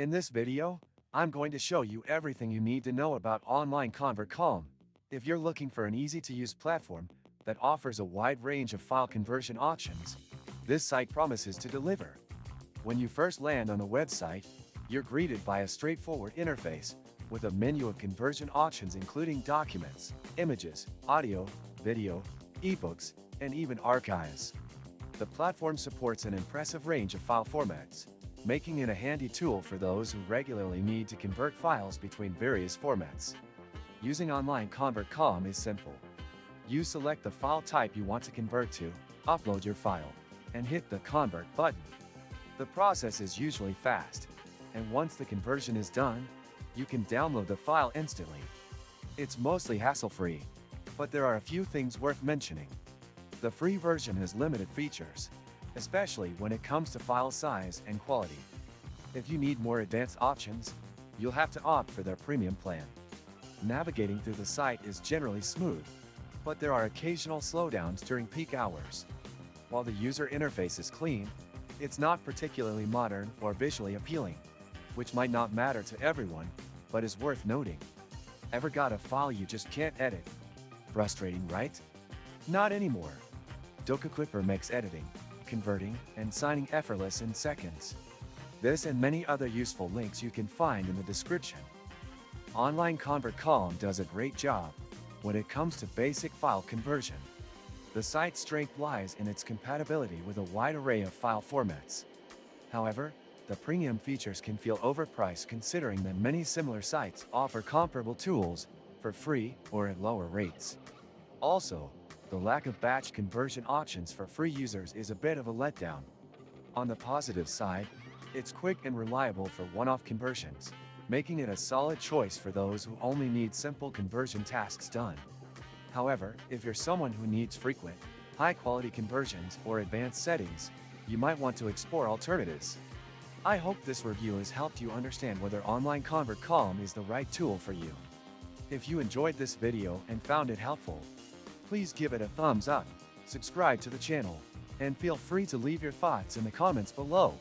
In this video, I'm going to show you everything you need to know about Online Convert Calm. If you're looking for an easy-to-use platform that offers a wide range of file conversion options, this site promises to deliver. When you first land on the website, you're greeted by a straightforward interface with a menu of conversion options including documents, images, audio, video, ebooks, and even archives. The platform supports an impressive range of file formats, making it a handy tool for those who regularly need to convert files between various formats. Using Online Convert Calm is simple. You select the file type you want to convert to, upload your file, and hit the Convert button. The process is usually fast, and once the conversion is done, you can download the file instantly. It's mostly hassle-free, but there are a few things worth mentioning. The free version has limited features, especially when it comes to file size and quality. If you need more advanced options, you'll have to opt for their premium plan. Navigating through the site is generally smooth, but there are occasional slowdowns during peak hours. While the user interface is clean, it's not particularly modern or visually appealing, which might not matter to everyone, but is worth noting. Ever got a file you just can't edit? Frustrating, right? Not anymore. DocuClipper makes editing, converting, and signing effortless in seconds. This and many other useful links you can find in the description. Online Convert Calm does a great job when it comes to basic file conversion. The site's strength lies in its compatibility with a wide array of file formats. However, the premium features can feel overpriced considering that many similar sites offer comparable tools for free or at lower rates. Also, the lack of batch conversion options for free users is a bit of a letdown. On the positive side, it's quick and reliable for one-off conversions, making it a solid choice for those who only need simple conversion tasks done. However, if you're someone who needs frequent, high-quality conversions or advanced settings, you might want to explore alternatives. I hope this review has helped you understand whether Online Convert Calm is the right tool for you. If you enjoyed this video and found it helpful, please give it a thumbs up, subscribe to the channel, and feel free to leave your thoughts in the comments below.